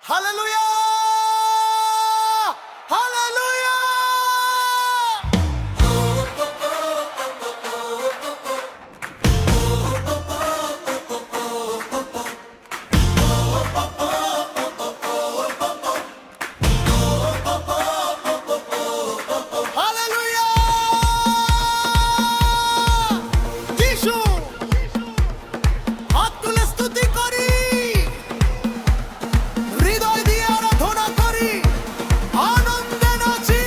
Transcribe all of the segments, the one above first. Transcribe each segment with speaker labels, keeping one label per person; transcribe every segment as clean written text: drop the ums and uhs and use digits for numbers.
Speaker 1: Hallelujah! Hallelujah! Hallelujah! যিশু, হাত তুলে স্তুতি করি, হৃদয় দিয়ে আরাধনা করি, আনন্দে নাচি,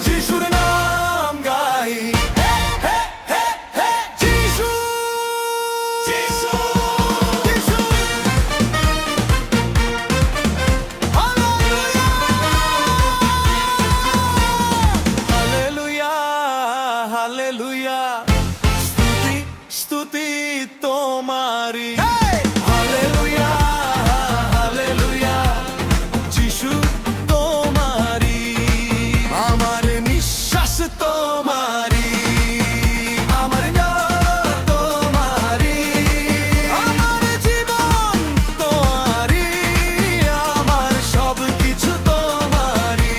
Speaker 1: যিশুর নাম গাই। হে, হে, হে, হে, যিশু, যিশু, যিশু। হালেলুয়া! হালেলুয়া! হালেলুয়া! স্তুতি, স্তুতি তোমারি। হালেলুয়া! হালেলুয়া! যিশু তোমারি, আমার নিঃশ্বাস তোমারি, আমার গান তোমারি, আমার জীবন তোমারি, আমার সবকিছু তোমারি।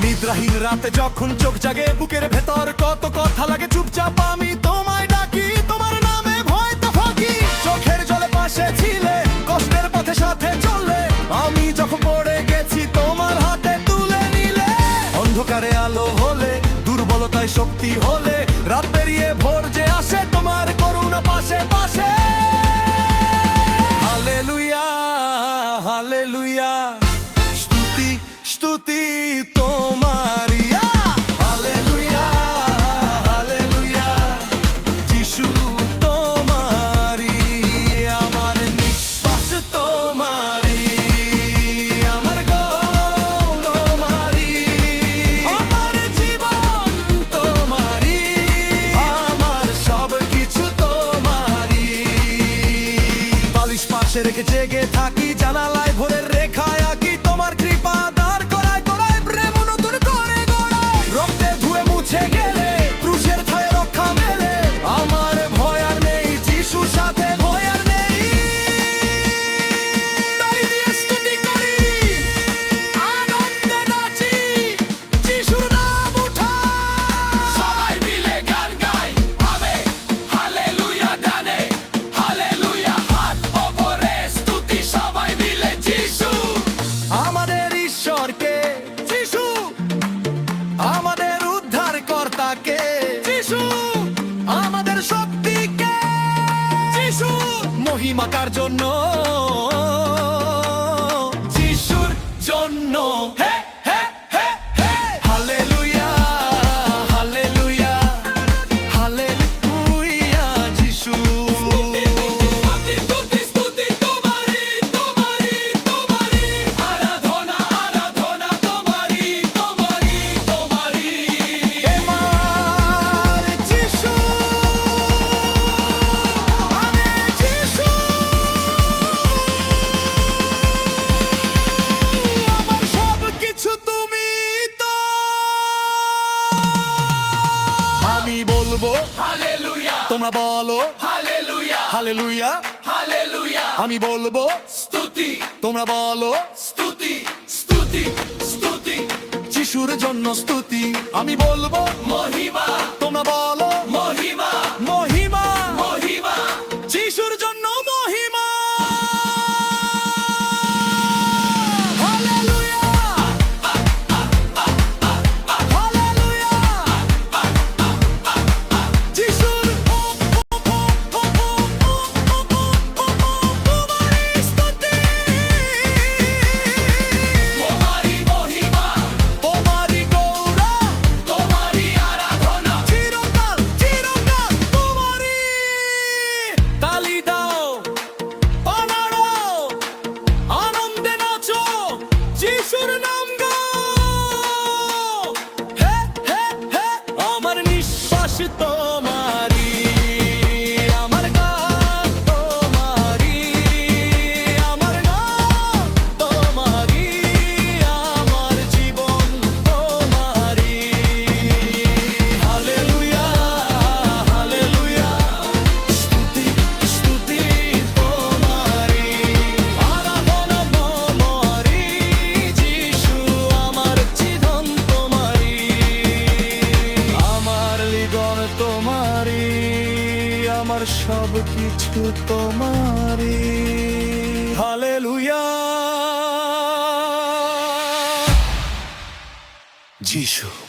Speaker 1: নিদ্রাহীন রাতে যখন চোখ জাগে, বুকের ভেতর কত কথা লাগে, চুপচাপ আমি তোমায় ডাকি, তোমার নামে ভয়টা ফাঁকি। চোখের জলে পাশে ছিলে, কষ্টের পথে সাথে চললে, আমি যখন পড়ে গেছি তোমার হাতে তুলে নিলে। অন্ধকারে আলো হলে, দুর্বলতায় শক্তি হলে, রাত পেরিয়ে ভোর যে আসে, তোমার করুণা পাশে পাশে। হালেলুয়া! হালেলুয়া! স্তুতি, স্তুতি তোমারি। হালেলুয়া! হালেলুয়া! যিশু তোমারি, আমার নিঃশ্বাস তোমারি, আমার গান তোমারি, আমার জীবন তোমারি, আমার সবকিছু তোমারি। বালিশ পাশে রেখে জেগে থাকি, জানালায় ভোরের রেখায় আঁকি, তোমার কৃপা দাঁড় করায় করায়, প্রেম নতুন করে গড়ায়। রক্তে ধুয়ে মুছে গেলে, ক্রুশের ছায়ায় রক্ষা মেলে, আমার ভয় আর নেই, যিশুর সাথে ভয় আর নেই। তালি দিয়ে স্তুতি করি, আনন্দে নাচি, যিশুর নাম উঠাই।
Speaker 2: সবাই মিলে গান গাই, হবে হালেলুয়া গানে, হালেলুয়া হাত ওপরে, স্তুতি সবাই মিলে যিশু।
Speaker 1: আমাদের ঈশ্বরকে, যিশু, আমাদের উদ্ধারকর্তাকে, যিশু, আমাদের শক্তিকে, যিশু, মহিমা কার জন্য? যিশুর জন্য। হে, হে, হে, হে। হালেলুয়া! হালেলুয়া! হালেলুয়া! যিশু।
Speaker 2: স্তুতি, স্তুতি, স্তুতি তোমারি, তোমারি, তোমারি। আরাধনা, আরাধনা তোমারি, তোমারি, তোমারি।
Speaker 1: আমার যিশু, আমি যিশু, আমার সবকিছু তুমি তো। আমি বলবো,
Speaker 2: হালেলুয়া,
Speaker 1: তোমরা বলো,
Speaker 2: হালেলুয়া,
Speaker 1: হালেলুয়া।
Speaker 2: হালেলুয়া।
Speaker 1: আমি বলবো,
Speaker 2: স্তুতি,
Speaker 1: তোমরা বলো,
Speaker 2: স্তুতি, স্তুতি, স্তুতি।
Speaker 1: যিশুর জন্য স্তুতি। আমি বলবো,
Speaker 2: মহিমা,
Speaker 1: তোমরা বলো,
Speaker 2: মহিমা,
Speaker 1: মহিমা,
Speaker 2: মহিমা।
Speaker 1: যিশুর জন্য মহিমা। হালেলুয়া! হালেলুয়া! যিশুর তোমারি স্তুতি।
Speaker 2: তোমারি মহিমা,
Speaker 1: তোমারি গৌরব,
Speaker 2: তোমারি আরাধনা।
Speaker 1: চিরকাল, চিরকাল তোমারি। আমার সব কিছু তোমারই। হালেলুয়া যিশু।